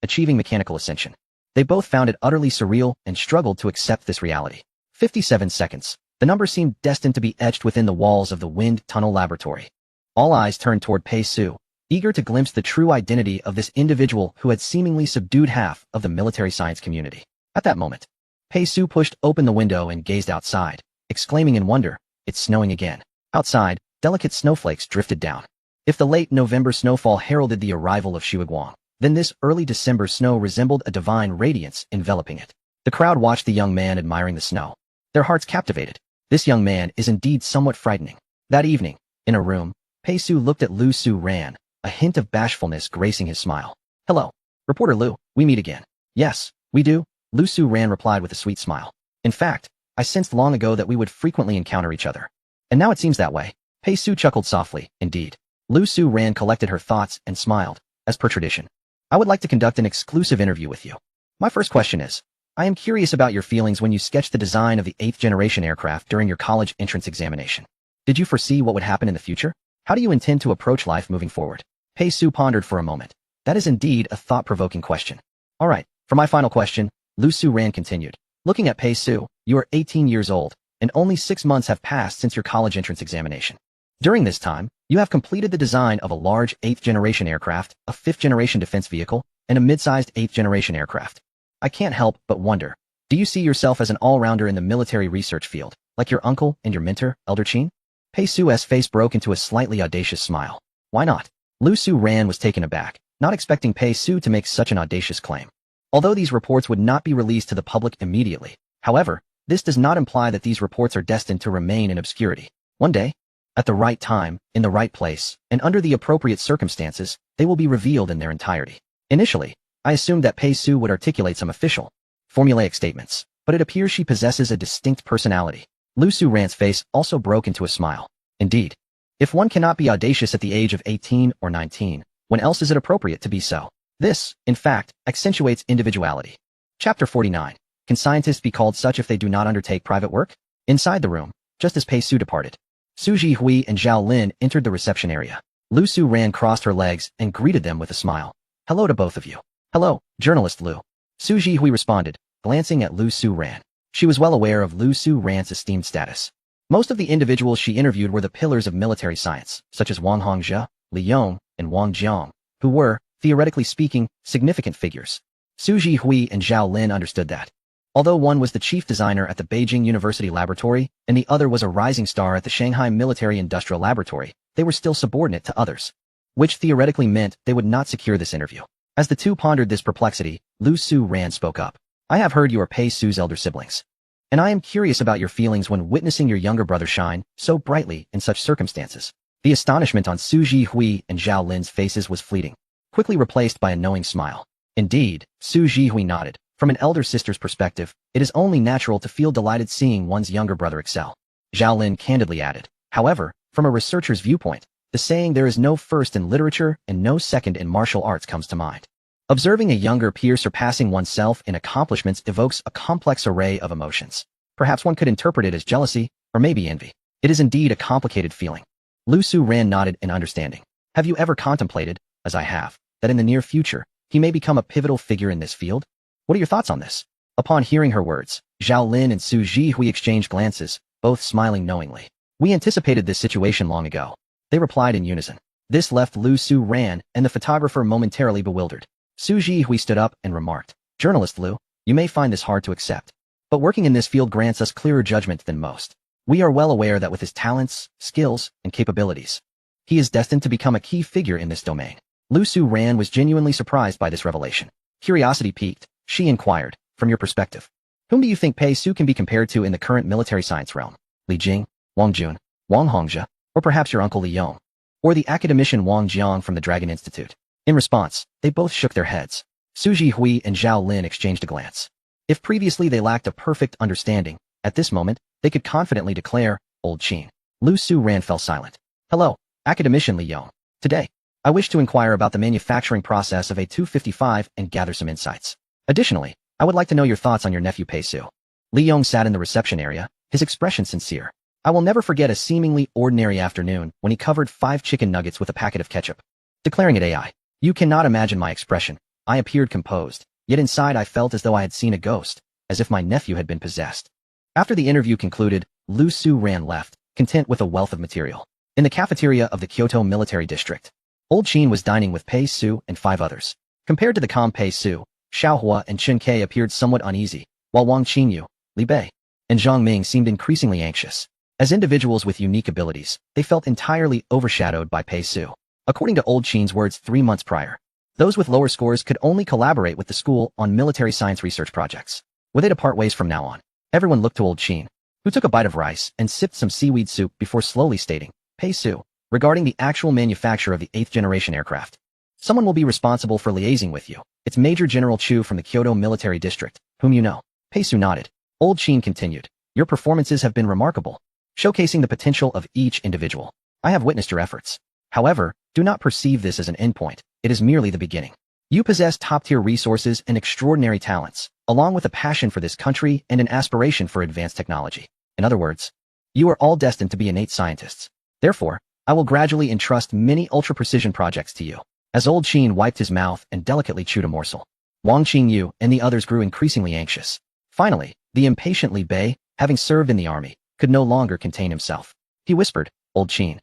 achieving mechanical ascension. They both found it utterly surreal and struggled to accept this reality. 57 seconds. The number seemed destined to be etched within the walls of the wind tunnel laboratory. All eyes turned toward Pei Su, eager to glimpse the true identity of this individual who had seemingly subdued half of the military science community. At that moment, Pei Su pushed open the window and gazed outside, exclaiming in wonder, "It's snowing again." Outside, delicate snowflakes drifted down. If the late November snowfall heralded the arrival of Xueguang, then this early December snow resembled a divine radiance enveloping it. The crowd watched the young man admiring the snow. Their hearts captivated. This young man is indeed somewhat frightening. That evening, in a room, Pei Su looked at Lu Su Ran, a hint of bashfulness gracing his smile. "Hello, Reporter Lu, we meet again." "Yes, we do," Lu Su Ran replied with a sweet smile. "In fact, I sensed long ago that we would frequently encounter each other. And now it seems that way." Pei Su chuckled softly, indeed. Lu Su Ran collected her thoughts and smiled, as per tradition. "I would like to conduct an exclusive interview with you. My first question is, I am curious about your feelings when you sketched the design of the 8th generation aircraft during your college entrance examination. Did you foresee what would happen in the future? How do you intend to approach life moving forward?" Pei Su pondered for a moment. That is indeed a thought-provoking question. "All right, for my final question," Lu Su Ran continued. Looking at Pei Su, you are 18 years old, and only 6 months have passed since your college entrance examination. During this time, you have completed the design of a large 8th generation aircraft, a 5th generation defense vehicle, and a mid-sized 8th generation aircraft. I can't help but wonder, do you see yourself as an all-rounder in the military research field, like your uncle and your mentor, Elder Qin? Pei Su's face broke into a slightly audacious smile. Why not? Lu Su Ran was taken aback, not expecting Pei Su to make such an audacious claim. Although these reports would not be released to the public immediately, however, this does not imply that these reports are destined to remain in obscurity. One day, at the right time, in the right place, and under the appropriate circumstances, they will be revealed in their entirety. Initially, I assumed that Pei Su would articulate some official, formulaic statements, but it appears she possesses a distinct personality. Lu Su Ran's face also broke into a smile. Indeed, if one cannot be audacious at the age of 18 or 19, when else is it appropriate to be so? This, in fact, accentuates individuality. Chapter 49. Can scientists be called such if they do not undertake private work? Inside the room, just as Pei Su departed, Su Jihui and Zhao Lin entered the reception area. Lu Su Ran crossed her legs and greeted them with a smile. "Hello to both of you." "Hello, journalist Lu." Su Jihui responded, glancing at Lu Su Ran. She was well aware of Lu Su Ran's esteemed status. Most of the individuals she interviewed were the pillars of military science, such as Wang Hongzhe, Li Yong, and Wang Jiang, who were, theoretically speaking, significant figures. Su Jihui and Zhao Lin understood that. Although one was the chief designer at the Beijing University Laboratory and the other was a rising star at the Shanghai Military Industrial Laboratory, they were still subordinate to others, which theoretically meant they would not secure this interview. As the two pondered this perplexity, Lu Su Ran spoke up. "I have heard you are Pei Su's elder siblings, and I am curious about your feelings when witnessing your younger brother shine so brightly in such circumstances." The astonishment on Su Jihui and Zhao Lin's faces was fleeting, quickly replaced by a knowing smile. Indeed, Su Jihui nodded. From an elder sister's perspective, it is only natural to feel delighted seeing one's younger brother excel. Zhao Lin candidly added. However, from a researcher's viewpoint, the saying "there is no first in literature and no second in martial arts" comes to mind. Observing a younger peer surpassing oneself in accomplishments evokes a complex array of emotions. Perhaps one could interpret it as jealousy, or maybe envy. It is indeed a complicated feeling. Lu Su Ran nodded in understanding. "Have you ever contemplated, as I have, that in the near future, he may become a pivotal figure in this field? What are your thoughts on this?" Upon hearing her words, Zhao Lin and Su Jihui exchanged glances, both smiling knowingly. "We anticipated this situation long ago," they replied in unison. This left Lu Su Ran and the photographer momentarily bewildered. Su Jihui stood up and remarked, "Journalist Lu, you may find this hard to accept, but working in this field grants us clearer judgment than most. We are well aware that with his talents, skills, and capabilities, he is destined to become a key figure in this domain." Lu Su Ran was genuinely surprised by this revelation. Curiosity piqued, she inquired, "From your perspective, whom do you think Pei Su can be compared to in the current military science realm? Li Jing, Wang Jun, Wang Hongzhe, or perhaps your uncle Li Yong, or the academician Wang Jiang from the Dragon Institute?" In response, they both shook their heads. Su Jihui and Zhao Lin exchanged a glance. If previously they lacked a perfect understanding, at this moment, they could confidently declare, "Old Qin." Lu Su Ran fell silent. "Hello, academician Li Yong. Today, I wish to inquire about the manufacturing process of A255 and gather some insights. Additionally, I would like to know your thoughts on your nephew Pei Su." Li Yong sat in the reception area, his expression sincere. "I will never forget a seemingly ordinary afternoon when he covered 5 chicken nuggets with a packet of ketchup, declaring it AI. You cannot imagine my expression. I appeared composed, yet inside I felt as though I had seen a ghost, as if my nephew had been possessed. After the interview concluded, Lu Su ran left, content with a wealth of material. In the cafeteria of the Kyoto Military District, Old Qin was dining with Pei Su and 5 others. Compared to the calm Pei Su, Xiao Hua and Chen Kai appeared somewhat uneasy, while Wang Qinyu, Li Bei, and Zhang Ming seemed increasingly anxious. As individuals with unique abilities, they felt entirely overshadowed by Pei Su. According to Old Qin's words 3 months prior, those with lower scores could only collaborate with the school on military science research projects. Were they to part ways from now on? Everyone looked to Old Qin, who took a bite of rice and sipped some seaweed soup before slowly stating, Pei Su, regarding the actual manufacture of the 8th-generation aircraft. Someone will be responsible for liaising with you. It's Major General Chu from the Kyoto Military District, whom you know. Pei Su nodded. Old Qin continued, your performances have been remarkable, showcasing the potential of each individual. I have witnessed your efforts. However, do not perceive this as an endpoint. It is merely the beginning. You possess top-tier resources and extraordinary talents, along with a passion for this country and an aspiration for advanced technology. In other words, you are all destined to be innate scientists. Therefore, I will gradually entrust many ultra-precision projects to you. As Old Qin wiped his mouth and delicately chewed a morsel, Wang Qinyu and the others grew increasingly anxious. Finally, the impatient Li Bei, having served in the army, could no longer contain himself. He whispered, Old Qin,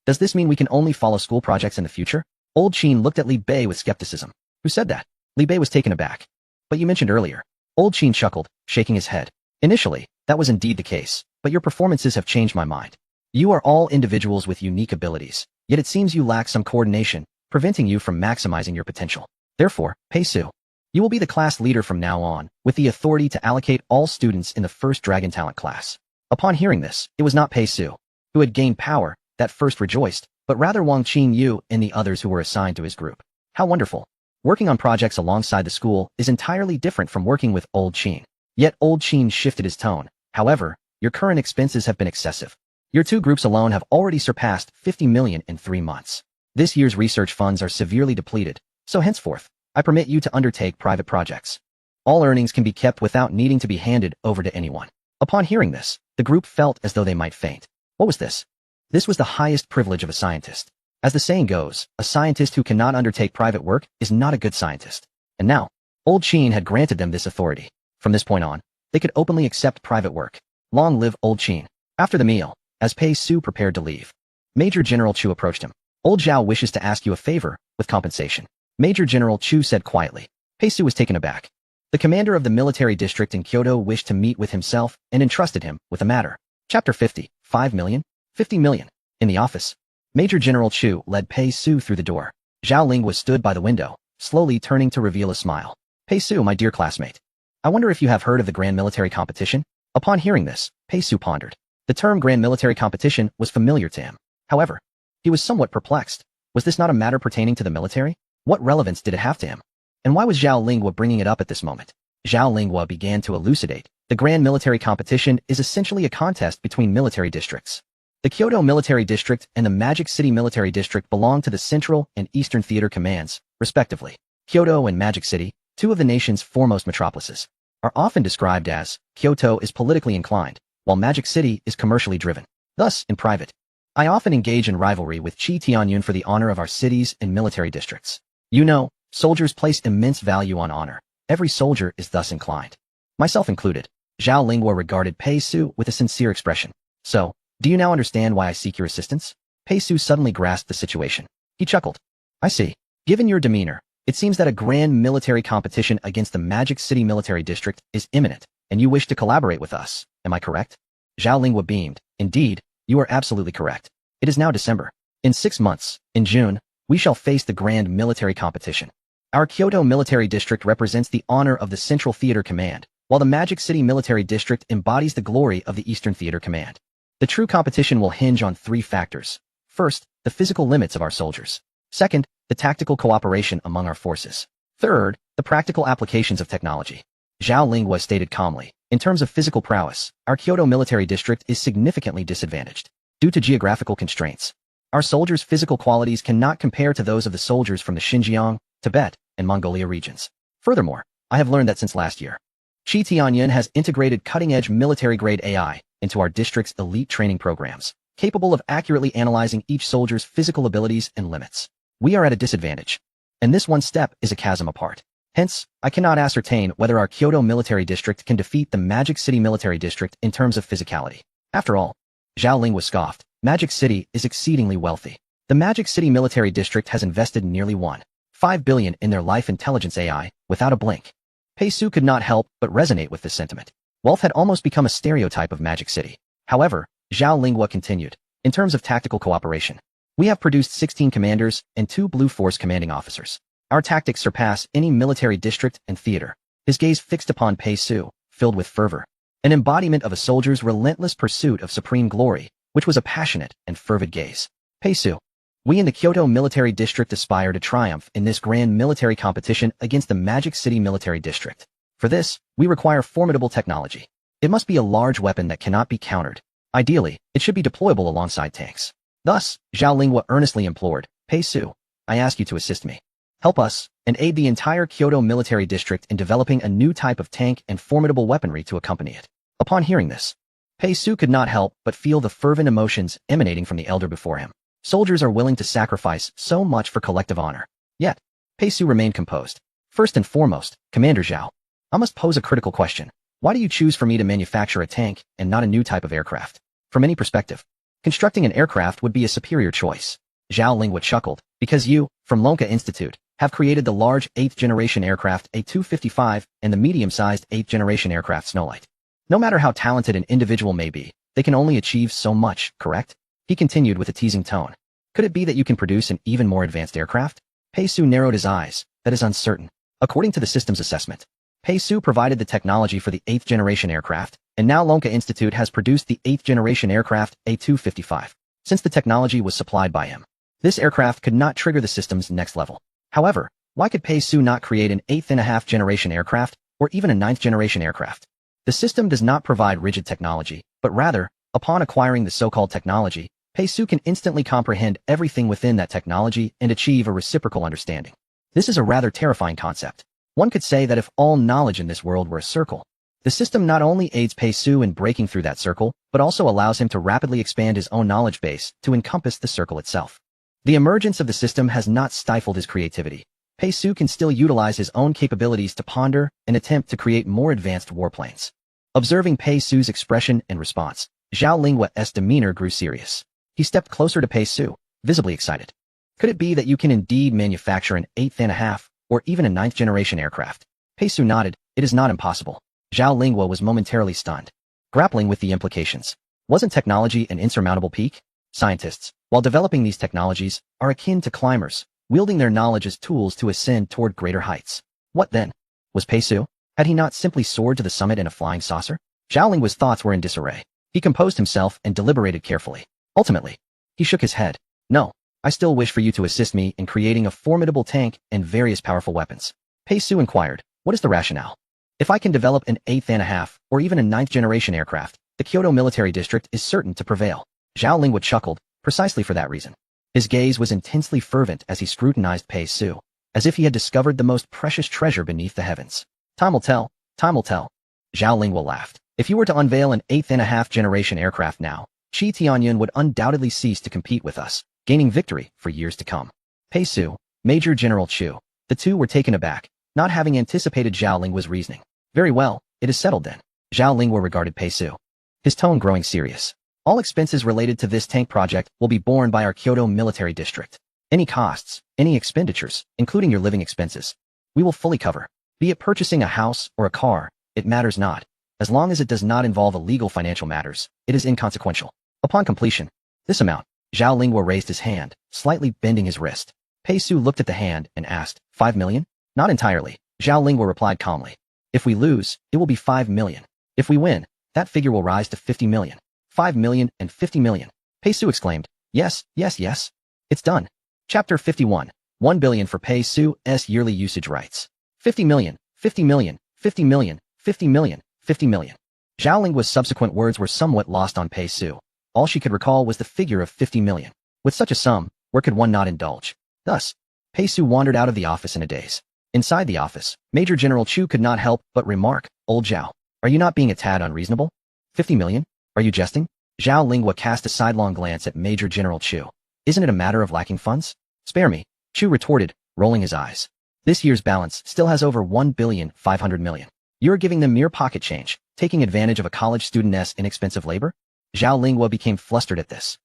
does this mean we can only follow school projects in the future? Old Qin looked at Li Bei with skepticism. Who said that? Li Bei was taken aback. But you mentioned earlier. Old Qin chuckled, shaking his head. Initially, that was indeed the case, but your performances have changed my mind. You are all individuals with unique abilities, yet it seems you lack some coordination, preventing you from maximizing your potential. Therefore, Pei Su, you will be the class leader from now on, with the authority to allocate all students in the first Dragon Talent class. Upon hearing this, it was not Pei Su, who had gained power, that first rejoiced, but rather Wang Qinyu and the others who were assigned to his group. How wonderful. Working on projects alongside the school is entirely different from working with Old Qin. Yet Old Qin shifted his tone. However, your current expenses have been excessive. Your 2 groups alone have already surpassed 50 million in 3 months. This year's research funds are severely depleted, so henceforth, I permit you to undertake private projects. All earnings can be kept without needing to be handed over to anyone. Upon hearing this, the group felt as though they might faint. What was this? This was the highest privilege of a scientist. As the saying goes, a scientist who cannot undertake private work is not a good scientist. And now, Old Qin had granted them this authority. From this point on, they could openly accept private work. Long live Old Qin. After the meal, as Pei Su prepared to leave, Major General Chu approached him. Old Zhao wishes to ask you a favor, with compensation. Major General Chu said quietly. Pei Su was taken aback. The commander of the military district in Kyoto wished to meet with himself and entrusted him with a matter. Chapter 50, 5 million? 50 million. In the office, Major General Chu led Pei Su through the door. Zhao Lingwa stood by the window, slowly turning to reveal a smile. Pei Su, my dear classmate. I wonder if you have heard of the Grand Military Competition? Upon hearing this, Pei Su pondered. The term Grand Military Competition was familiar to him. However, he was somewhat perplexed. Was this not a matter pertaining to the military? What relevance did it have to him? And why was Zhao Lingwa bringing it up at this moment? Zhao Lingwa began to elucidate. The Grand Military Competition is essentially a contest between military districts. The Kyoto Military District and the Magic City Military District belong to the Central and Eastern Theater Commands, respectively. Kyoto and Magic City, 2 of the nation's foremost metropolises, are often described as Kyoto is politically inclined, while Magic City is commercially driven. Thus, in private, I often engage in rivalry with Qi Tianyun for the honor of our cities and military districts. You know, soldiers place immense value on honor. Every soldier is thus inclined. Myself included. Zhao Lingwa regarded Pei Su with a sincere expression. So, do you now understand why I seek your assistance? Pei Su suddenly grasped the situation. He chuckled. I see. Given your demeanor, it seems that a grand military competition against the Magic City Military District is imminent, and you wish to collaborate with us. Am I correct? Zhao Lingwa beamed. Indeed, you are absolutely correct. It is now December. In 6 months, in June, we shall face the grand military competition. Our Kyoto Military District represents the honor of the Central Theater Command, while the Magic City Military District embodies the glory of the Eastern Theater Command. The true competition will hinge on 3 factors. First, the physical limits of our soldiers. Second, the tactical cooperation among our forces. Third, the practical applications of technology. Zhao Lingwa stated calmly, in terms of physical prowess, our Kyoto Military District is significantly disadvantaged. Due to geographical constraints, our soldiers' physical qualities cannot compare to those of the soldiers from the Xinjiang, Tibet, and Mongolia regions. Furthermore, I have learned that since last year, Qi Tianyun has integrated cutting-edge military-grade AI into our district's elite training programs, capable of accurately analyzing each soldier's physical abilities and limits. We are at a disadvantage, and this one step is a chasm apart. Hence, I cannot ascertain whether our Kyoto Military District can defeat the Magic City Military District in terms of physicality. After all, Zhao Lingwa scoffed, Magic City is exceedingly wealthy. The Magic City Military District has invested nearly $1.5 billion in their life intelligence AI without a blink. Pei Su could not help but resonate with this sentiment. Wealth had almost become a stereotype of Magic City. However, Zhao Lingwa continued, in terms of tactical cooperation, we have produced 16 commanders and 2 Blue Force commanding officers. Our tactics surpass any military district and theater. His gaze fixed upon Pei Su, filled with fervor, an embodiment of a soldier's relentless pursuit of supreme glory, which was a passionate and fervid gaze. Pei Su, we in the Kyoto Military District aspire to triumph in this grand military competition against the Magic City Military District. For this, we require formidable technology. It must be a large weapon that cannot be countered. Ideally, it should be deployable alongside tanks. Thus, Zhao Lingwa earnestly implored, Pei Su, I ask you to assist me. Help us, and aid the entire Kyoto Military District in developing a new type of tank and formidable weaponry to accompany it. Upon hearing this, Pei Su could not help but feel the fervent emotions emanating from the elder before him. Soldiers are willing to sacrifice so much for collective honor. Yet, Pei Su remained composed. First and foremost, Commander Zhao, I must pose a critical question. Why do you choose for me to manufacture a tank and not a new type of aircraft? From any perspective, constructing an aircraft would be a superior choice. Zhao Lingwa chuckled, because you, from Lonka Institute, have created the large 8th-generation aircraft A255 and the medium-sized 8th-generation aircraft Snowlight. No matter how talented an individual may be, they can only achieve so much, correct? He continued with a teasing tone. Could it be that you can produce an even more advanced aircraft? Pei Su narrowed his eyes. That is uncertain. According to the system's assessment, Pei Su provided the technology for the 8th-generation aircraft, and now Lonka Institute has produced the 8th-generation aircraft A255. Since the technology was supplied by him, this aircraft could not trigger the system's next level. However, why could Pei Su not create an 8th-and-a-half-generation aircraft, or even a 9th-generation aircraft? The system does not provide rigid technology, but rather, upon acquiring the so-called technology, Pei Su can instantly comprehend everything within that technology and achieve a reciprocal understanding. This is a rather terrifying concept. One could say that if all knowledge in this world were a circle, the system not only aids Pei Su in breaking through that circle, but also allows him to rapidly expand his own knowledge base to encompass the circle itself. The emergence of the system has not stifled his creativity. Pei Su can still utilize his own capabilities to ponder and attempt to create more advanced warplanes. Observing Pei Su's expression and response, Zhao Lingwa's demeanor grew serious. He stepped closer to Pei Su, visibly excited. Could it be that you can indeed manufacture an 8th-and-a-half, or even a 9th-generation aircraft? Pei Su nodded. It is not impossible. Zhao Lingwa was momentarily stunned, grappling with the implications. Wasn't technology an insurmountable peak? Scientists, while developing these technologies, are akin to climbers, wielding their knowledge as tools to ascend toward greater heights. What then? Was Pei Su? Had he not simply soared to the summit in a flying saucer? Zhao Lingwa's thoughts were in disarray. He composed himself and deliberated carefully. Ultimately, he shook his head. No, I still wish for you to assist me in creating a formidable tank and various powerful weapons. Pei Su inquired, what is the rationale? If I can develop an 8th-and-a-half, or even a 9th-generation aircraft, the Kyoto Military District is certain to prevail. Zhao Lingwa chuckled, precisely for that reason. His gaze was intensely fervent as he scrutinized Pei Su, as if he had discovered the most precious treasure beneath the heavens. Time will tell, time will tell. Zhao Lingwa laughed. If you were to unveil an 8th-and-a-half-generation aircraft now, Qi Tianyun would undoubtedly cease to compete with us, gaining victory for years to come. Pei Su, Major General Chu. The two were taken aback, not having anticipated Zhao Lingwa's reasoning. Very well, it is settled then. Zhao Lingwa regarded Pei Su, his tone growing serious. All expenses related to this tank project will be borne by our Kyoto Military District. Any costs, any expenditures, including your living expenses, we will fully cover. Be it purchasing a house or a car, it matters not. As long as it does not involve illegal financial matters, it is inconsequential. Upon completion, this amount, Zhao Lingwa raised his hand, slightly bending his wrist. Pei Su looked at the hand and asked, 5 million? Not entirely. Zhao Lingwa replied calmly. If we lose, it will be 5 million. If we win, that figure will rise to 50 million. 5 million and 50 million. Pei Su exclaimed, yes, yes, yes. It's done. Chapter 51. 1 billion for Pei Su's yearly usage rights. 50 million, 50 million, 50 million, 50 million, 50 million. Zhao Lingwa's subsequent words were somewhat lost on Pei Su. All she could recall was the figure of 50 million. With such a sum, where could one not indulge? Thus, Pei Su wandered out of the office in a daze. Inside the office, Major General Chu could not help but remark, Old Zhao, are you not being a tad unreasonable? 50 million? Are you jesting? Zhao Lingwa cast a sidelong glance at Major General Chu. Isn't it a matter of lacking funds? Spare me, Chu retorted, rolling his eyes. This year's balance still has over 1,500,000,000. You're giving them mere pocket change, taking advantage of a college student's inexpensive labor? Zhao Lingwa became flustered at this.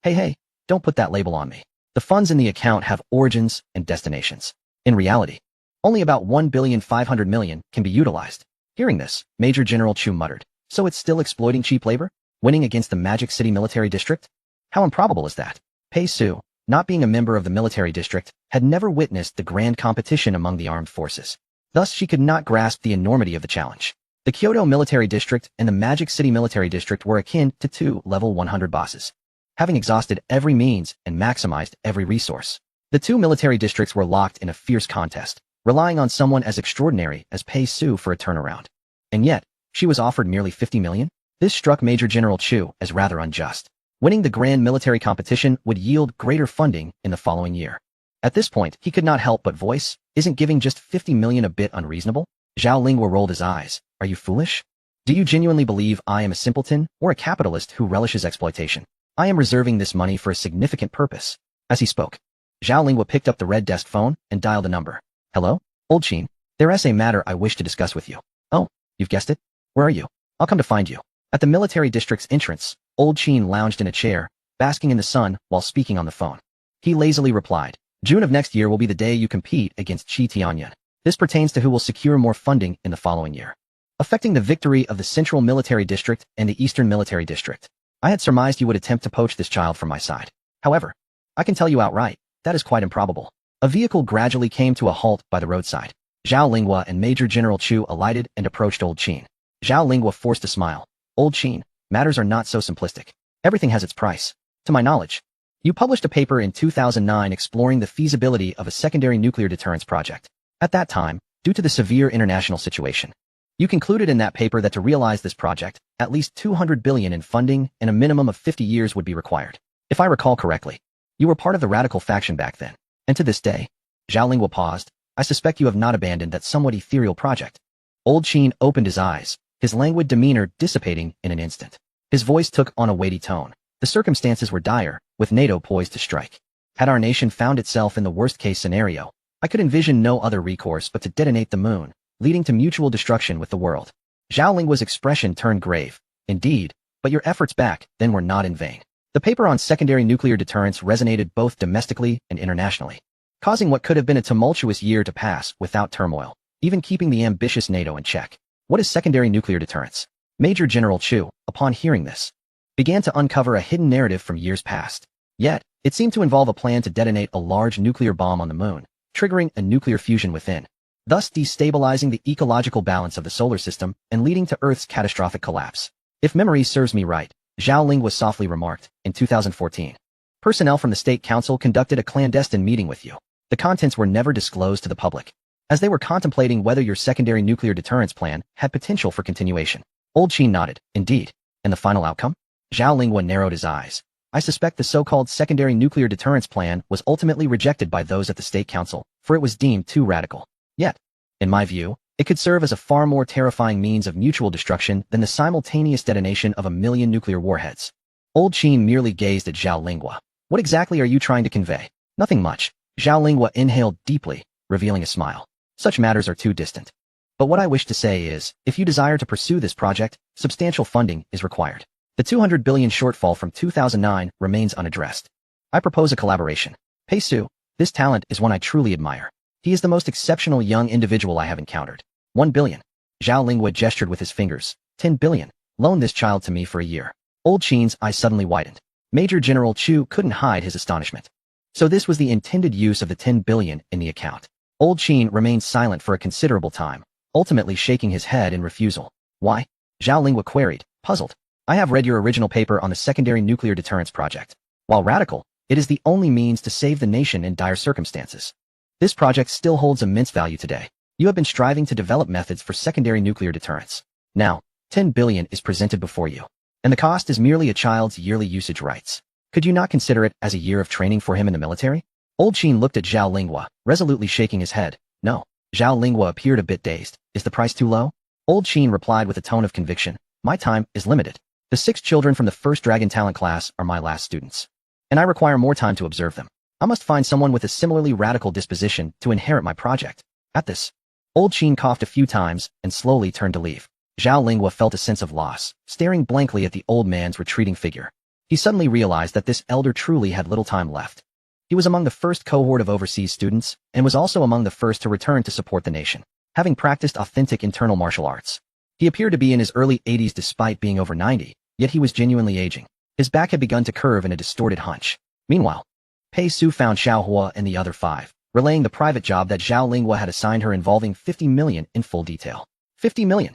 Hey, don't put that label on me. The funds in the account have origins and destinations. In reality, only about 1,500,000,000 can be utilized. Hearing this, Major General Chu muttered, so it's still exploiting cheap labor? Winning against the Magic City Military District? How improbable is that? Pei Su, not being a member of the military district, had never witnessed the grand competition among the armed forces. Thus, she could not grasp the enormity of the challenge. The Kyoto Military District and the Magic City Military District were akin to two level 100 bosses, having exhausted every means and maximized every resource. The two military districts were locked in a fierce contest, relying on someone as extraordinary as Pei Su for a turnaround. And yet, she was offered merely 50 million? This struck Major General Chu as rather unjust. Winning the grand military competition would yield greater funding in the following year. At this point, he could not help but voice, isn't giving just 50 million a bit unreasonable? Zhao Lingwa rolled his eyes. Are you foolish? Do you genuinely believe I am a simpleton or a capitalist who relishes exploitation? I am reserving this money for a significant purpose. As he spoke, Zhao Lingwa picked up the red desk phone and dialed a number. Hello? Old Qin, there is a matter I wish to discuss with you. Oh, you've guessed it? Where are you? I'll come to find you. At the military district's entrance, Old Qin lounged in a chair, basking in the sun while speaking on the phone. He lazily replied, June of next year will be the day you compete against Qi Tianyan. This pertains to who will secure more funding in the following year, affecting the victory of the Central Military District and the Eastern Military District. I had surmised you would attempt to poach this child from my side. However, I can tell you outright, that is quite improbable. A vehicle gradually came to a halt by the roadside. Zhao Lingwa and Major General Chu alighted and approached Old Qin. Zhao Lingwa forced a smile. Old Qin, matters are not so simplistic. Everything has its price. To my knowledge, you published a paper in 2009 exploring the feasibility of a secondary nuclear deterrence project. At that time, due to the severe international situation, you concluded in that paper that to realize this project, at least 200 billion in funding and a minimum of 50 years would be required. If I recall correctly, you were part of the radical faction back then. And to this day, Zhao Lingwa paused, I suspect you have not abandoned that somewhat ethereal project. Old Qin opened his eyes, his languid demeanor dissipating in an instant. His voice took on a weighty tone. The circumstances were dire, with NATO poised to strike. Had our nation found itself in the worst-case scenario, I could envision no other recourse but to detonate the moon, leading to mutual destruction with the world. Zhao Lingwa's expression turned grave. Indeed, but your efforts back then were not in vain. The paper on secondary nuclear deterrence resonated both domestically and internationally, causing what could have been a tumultuous year to pass without turmoil, even keeping the ambitious NATO in check. What is secondary nuclear deterrence? Major General Chu, upon hearing this, began to uncover a hidden narrative from years past. Yet, it seemed to involve a plan to detonate a large nuclear bomb on the moon, triggering a nuclear fusion within, thus destabilizing the ecological balance of the solar system and leading to Earth's catastrophic collapse. If memory serves me right, Zhao Lingwa softly remarked, in 2014, personnel from the State Council conducted a clandestine meeting with you. The contents were never disclosed to the public, as they were contemplating whether your secondary nuclear deterrence plan had potential for continuation. Old Qin nodded. Indeed. And the final outcome? Zhao Lingwa narrowed his eyes. I suspect the so-called secondary nuclear deterrence plan was ultimately rejected by those at the State Council, for it was deemed too radical. Yet, in my view, it could serve as a far more terrifying means of mutual destruction than the simultaneous detonation of 1 million nuclear warheads. Old Qin merely gazed at Zhao Lingwa. What exactly are you trying to convey? Nothing much. Zhao Lingwa inhaled deeply, revealing a smile. Such matters are too distant. But what I wish to say is, if you desire to pursue this project, substantial funding is required. The 200 billion shortfall from 2009 remains unaddressed. I propose a collaboration. Pei Su, this talent is one I truly admire. He is the most exceptional young individual I have encountered. 1 billion. Zhao Lingwa gestured with his fingers. 10 billion. Loan this child to me for a year. Old Qin's eyes suddenly widened. Major General Chu couldn't hide his astonishment. So this was the intended use of the 10 billion in the account. Old Qin remained silent for a considerable time, ultimately shaking his head in refusal. Why? Zhao Lingwa queried, puzzled. I have read your original paper on the secondary nuclear deterrence project. While radical, it is the only means to save the nation in dire circumstances. This project still holds immense value today. You have been striving to develop methods for secondary nuclear deterrence. Now, 10 billion is presented before you, and the cost is merely a child's yearly usage rights. Could you not consider it as a year of training for him in the military? Old Qin looked at Zhao Lingwa, resolutely shaking his head. No. Zhao Lingwa appeared a bit dazed. Is the price too low? Old Qin replied with a tone of conviction. My time is limited. The 6 children from the first Dragon Talent class are my last students, and I require more time to observe them. I must find someone with a similarly radical disposition to inherit my project. At this, old Qin coughed a few times and slowly turned to leave. Zhao Lingua felt a sense of loss, staring blankly at the old man's retreating figure. He suddenly realized that this elder truly had little time left. He was among the first cohort of overseas students and was also among the first to return to support the nation, having practiced authentic internal martial arts. He appeared to be in his early 80s despite being over 90, yet he was genuinely aging. His back had begun to curve in a distorted hunch. Meanwhile, Pei Su found Xiao Hua and the other 5, relaying the private job that Zhao Lingua had assigned her involving 50 million in full detail. 50 million.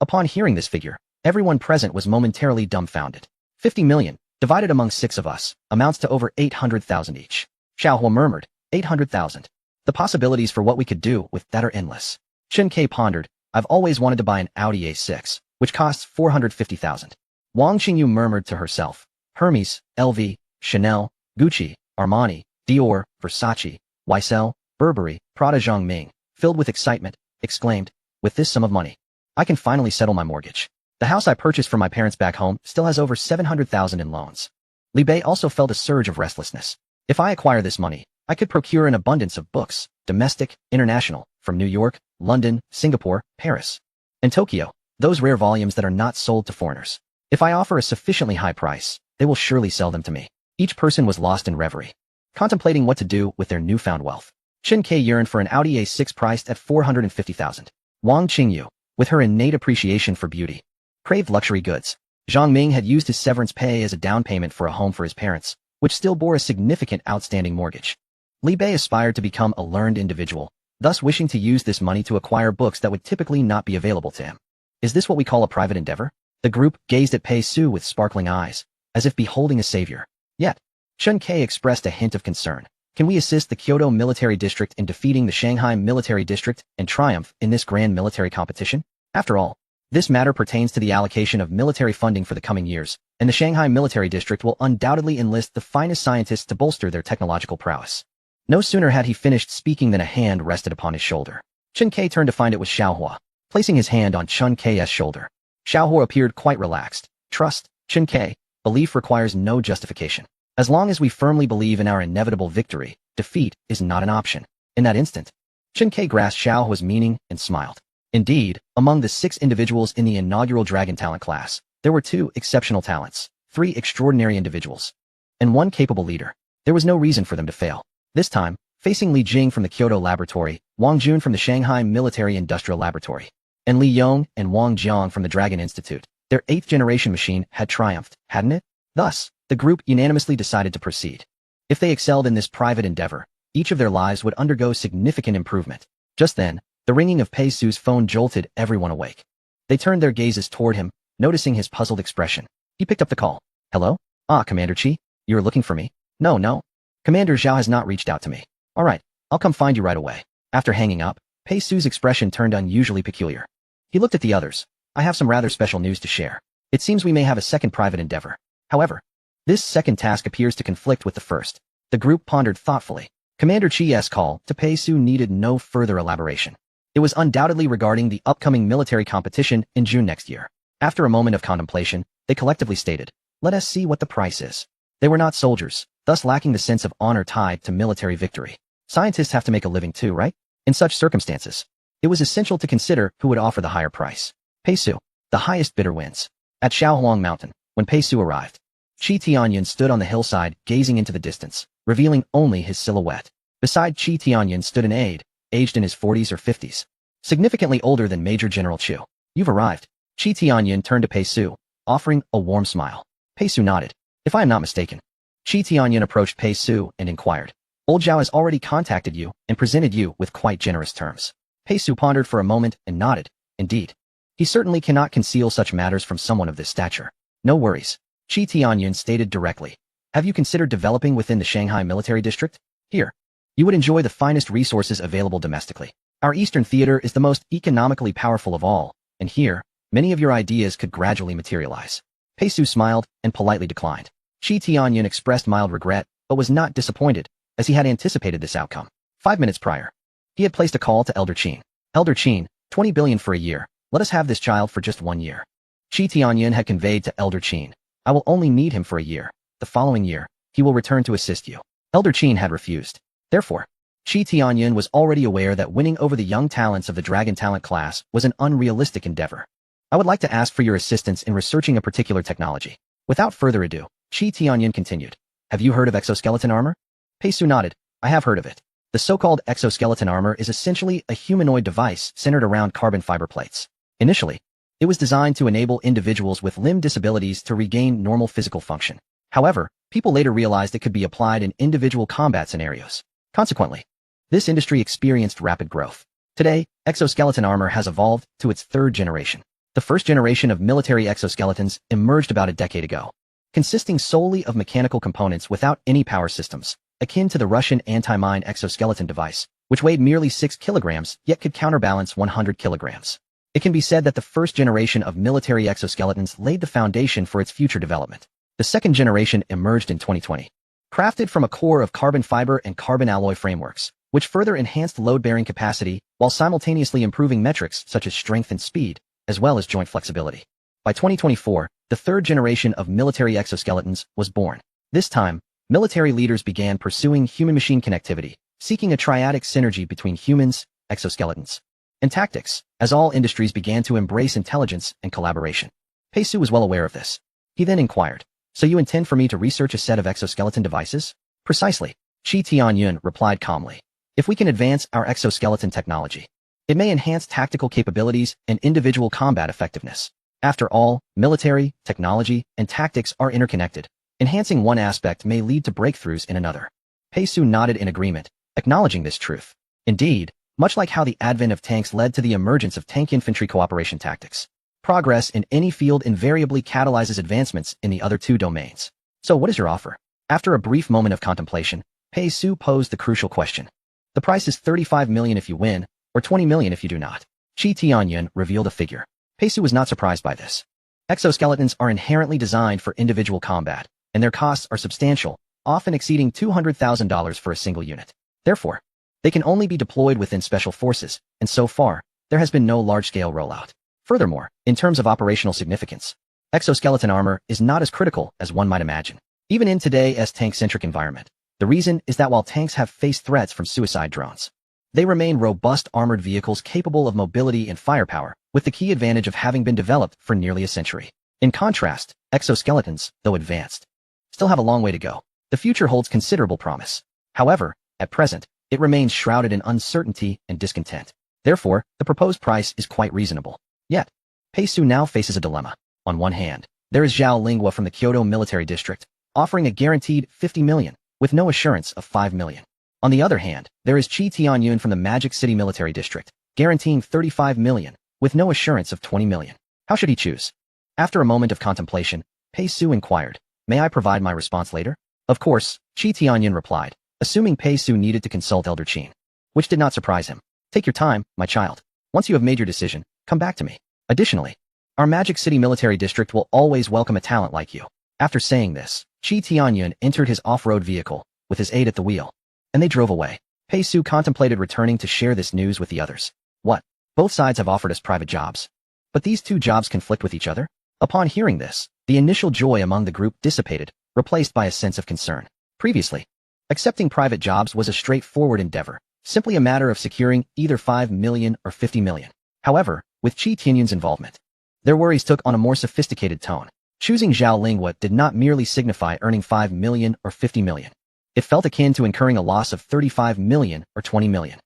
Upon hearing this figure, everyone present was momentarily dumbfounded. 50 million, divided among 6 of us, amounts to over 800,000 each. Xiao Hua murmured, 800,000. The possibilities for what we could do with that are endless. Chen Ke pondered, I've always wanted to buy an Audi A6, which costs 450,000. Wang Qingyu murmured to herself, Hermes, LV, Chanel, Gucci, Armani, Dior, Versace, YSL, Burberry, Prada. Zhang Ming, filled with excitement, exclaimed, with this sum of money, I can finally settle my mortgage. The house I purchased for my parents back home still has over 700,000 in loans. Li Bei also felt a surge of restlessness. If I acquire this money, I could procure an abundance of books, domestic, international, from New York, London, Singapore, Paris, and Tokyo, those rare volumes that are not sold to foreigners. If I offer a sufficiently high price, they will surely sell them to me. Each person was lost in reverie, contemplating what to do with their newfound wealth. Chen Ke yearned for an Audi A6 priced at 450,000. Wang Qingyu, with her innate appreciation for beauty, craved luxury goods. Zhang Ming had used his severance pay as a down payment for a home for his parents, which still bore a significant outstanding mortgage. Li Bei aspired to become a learned individual, thus wishing to use this money to acquire books that would typically not be available to him. Is this what we call a private endeavor? The group gazed at Pei Su with sparkling eyes, as if beholding a savior. Yet, Chen Ke expressed a hint of concern. Can we assist the Kyoto Military District in defeating the Shanghai Military District and triumph in this grand military competition? After all, this matter pertains to the allocation of military funding for the coming years, and the Shanghai Military District will undoubtedly enlist the finest scientists to bolster their technological prowess. No sooner had he finished speaking than a hand rested upon his shoulder. Chen Ke turned to find it was Xiao Hua, placing his hand on Chen Ke's shoulder. Xiao Hua appeared quite relaxed. Trust, Chen Ke, belief requires no justification. As long as we firmly believe in our inevitable victory, defeat is not an option. In that instant, Chen Ke grasped Xiao Hua's meaning and smiled. Indeed, among the 6 individuals in the inaugural Dragon Talent class, there were 2 exceptional talents, 3 extraordinary individuals, and 1 capable leader. There was no reason for them to fail. This time, facing Li Jing from the Kyoto Laboratory, Wang Jun from the Shanghai Military Industrial Laboratory, and Li Yong and Wang Jiang from the Dragon Institute, their 8th-generation machine had triumphed, hadn't it? Thus, the group unanimously decided to proceed. If they excelled in this private endeavor, each of their lives would undergo significant improvement. Just then, the ringing of Pei Su's phone jolted everyone awake. They turned their gazes toward him, noticing his puzzled expression. He picked up the call. Hello? Ah, Commander Qi, you are looking for me? No. Commander Zhao has not reached out to me. All right, I'll come find you right away. After hanging up, Pei Su's expression turned unusually peculiar. He looked at the others. I have some rather special news to share. It seems we may have a second private endeavor. However, this second task appears to conflict with the first. The group pondered thoughtfully. Commander Chi's call to Pei Su needed no further elaboration. It was undoubtedly regarding the upcoming military competition in June next year. After a moment of contemplation, they collectively stated, let us see what the price is. They were not soldiers, thus lacking the sense of honor tied to military victory. Scientists have to make a living too, right? In such circumstances, it was essential to consider who would offer the higher price. Pei Su, the highest bidder wins. At Shaohuang Mountain, when Pei Su arrived, Qi Tianyan stood on the hillside, gazing into the distance, revealing only his silhouette. Beside Qi Tianyan stood an aide, aged in his 40s or 50s, significantly older than Major General Chu. You've arrived. Qi Tianyan turned to Pei Su, offering a warm smile. Pei Su nodded. If I am not mistaken. Qi Tianyan approached Pei Su and inquired. Old Zhao has already contacted you and presented you with quite generous terms. Pei Su pondered for a moment and nodded. Indeed. He certainly cannot conceal such matters from someone of this stature. No worries. Qi Tianyan stated directly. Have you considered developing within the Shanghai Military District? Here. You would enjoy the finest resources available domestically. Our Eastern Theater is the most economically powerful of all, and here, many of your ideas could gradually materialize. Pei Su smiled and politely declined. Qi Tianyan expressed mild regret, but was not disappointed, as he had anticipated this outcome. 5 minutes prior, he had placed a call to Elder Qin. Elder Qin, 20 billion for a year. Let us have this child for just 1 year. Qi Tianyan had conveyed to Elder Qin. I will only need him for a year. The following year, he will return to assist you. Elder Qin had refused. Therefore, Qi Tianyun was already aware that winning over the young talents of the Dragon Talent class was an unrealistic endeavor. I would like to ask for your assistance in researching a particular technology. Without further ado, Qi Tianyun continued. Have you heard of exoskeleton armor? Pei Su nodded. I have heard of it. The so-called exoskeleton armor is essentially a humanoid device centered around carbon fiber plates. Initially, it was designed to enable individuals with limb disabilities to regain normal physical function. However, people later realized it could be applied in individual combat scenarios. Consequently, this industry experienced rapid growth. Today, exoskeleton armor has evolved to its third generation. The first generation of military exoskeletons emerged about a decade ago, consisting solely of mechanical components without any power systems, akin to the Russian anti-mine exoskeleton device, which weighed merely 6 kilograms yet could counterbalance 100 kilograms. It can be said that the first generation of military exoskeletons laid the foundation for its future development. The second generation emerged in 2020, crafted from a core of carbon fiber and carbon alloy frameworks, which further enhanced load-bearing capacity while simultaneously improving metrics such as strength and speed, as well as joint flexibility. By 2024, the third generation of military exoskeletons was born. This time, military leaders began pursuing human-machine connectivity, seeking a triadic synergy between humans, exoskeletons, and tactics, as all industries began to embrace intelligence and collaboration. Pei Su was well aware of this. He then inquired, so you intend for me to research a set of exoskeleton devices? Precisely, Qi Tianyun replied calmly. If we can advance our exoskeleton technology, it may enhance tactical capabilities and individual combat effectiveness. After all, military, technology, and tactics are interconnected. Enhancing one aspect may lead to breakthroughs in another. Pei Su nodded in agreement, acknowledging this truth. Indeed, much like how the advent of tanks led to the emergence of tank infantry cooperation tactics, progress in any field invariably catalyzes advancements in the other two domains. So what is your offer? After a brief moment of contemplation, Pei Su posed the crucial question. The price is 35 million if you win, or 20 million if you do not. Qi Tianyun revealed a figure. Pei Su was not surprised by this. Exoskeletons are inherently designed for individual combat, and their costs are substantial, often exceeding $200,000 for a single unit. Therefore, they can only be deployed within special forces, and so far, there has been no large-scale rollout. Furthermore, in terms of operational significance, exoskeleton armor is not as critical as one might imagine. Even in today's tank-centric environment, the reason is that while tanks have faced threats from suicide drones, they remain robust armored vehicles capable of mobility and firepower, with the key advantage of having been developed for nearly a century. In contrast, exoskeletons, though advanced, still have a long way to go. The future holds considerable promise. However, at present, it remains shrouded in uncertainty and discontent. Therefore, the proposed price is quite reasonable. Yet, Pei Su now faces a dilemma. On one hand, there is Zhao Lingua from the Kyoto Military District, offering a guaranteed 50 million, with no assurance of 5 million. On the other hand, there is Qi Tianyun from the Magic City Military District, guaranteeing 35 million, with no assurance of 20 million. How should he choose? After a moment of contemplation, Pei Su inquired, may I provide my response later? Of course, Qi Tianyun replied, assuming Pei Su needed to consult Elder Qin, which did not surprise him. Take your time, my child. Once you have made your decision, come back to me. Additionally, our Magic City Military District will always welcome a talent like you. After saying this, Qi Tianyun entered his off-road vehicle, with his aide at the wheel, and they drove away. Pei Su contemplated returning to share this news with the others. What? Both sides have offered us private jobs. But these two jobs conflict with each other? Upon hearing this, the initial joy among the group dissipated, replaced by a sense of concern. Previously, accepting private jobs was a straightforward endeavor, simply a matter of securing either 5 million or 50 million. However, with Qi Tianyun's involvement, their worries took on a more sophisticated tone. Choosing Zhao Lingua did not merely signify earning 5 million or 50 million. It felt akin to incurring a loss of 35 million or 20 million.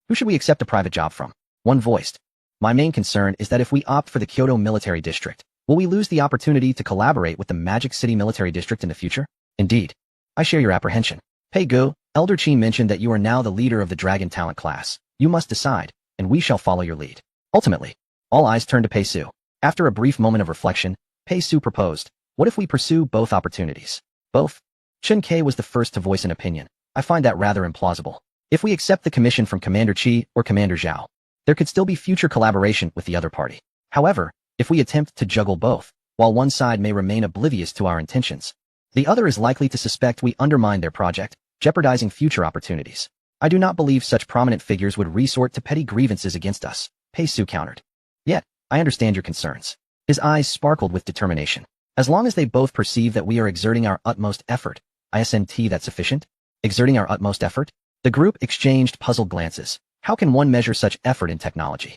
Who should we accept a private job from? One voiced. My main concern is that if we opt for the Kyoto Military District, will we lose the opportunity to collaborate with the Magic City Military District in the future? Indeed. I share your apprehension. Pei Gu, Elder Qin mentioned that you are now the leader of the Dragon Talent class. You must decide, and we shall follow your lead. Ultimately, all eyes turned to Pei Su. After a brief moment of reflection, Pei Su proposed, what if we pursue both opportunities? Both? Chen Kai was the first to voice an opinion. I find that rather implausible. If we accept the commission from Commander Qi or Commander Zhao, there could still be future collaboration with the other party. However, if we attempt to juggle both, while one side may remain oblivious to our intentions, the other is likely to suspect we undermine their project, jeopardizing future opportunities. I do not believe such prominent figures would resort to petty grievances against us, Pei Su countered. Yet, I understand your concerns. His eyes sparkled with determination. As long as they both perceive that we are exerting our utmost effort, isn't that sufficient? exerting our utmost effort? The group exchanged puzzled glances. How can one measure such effort in technology?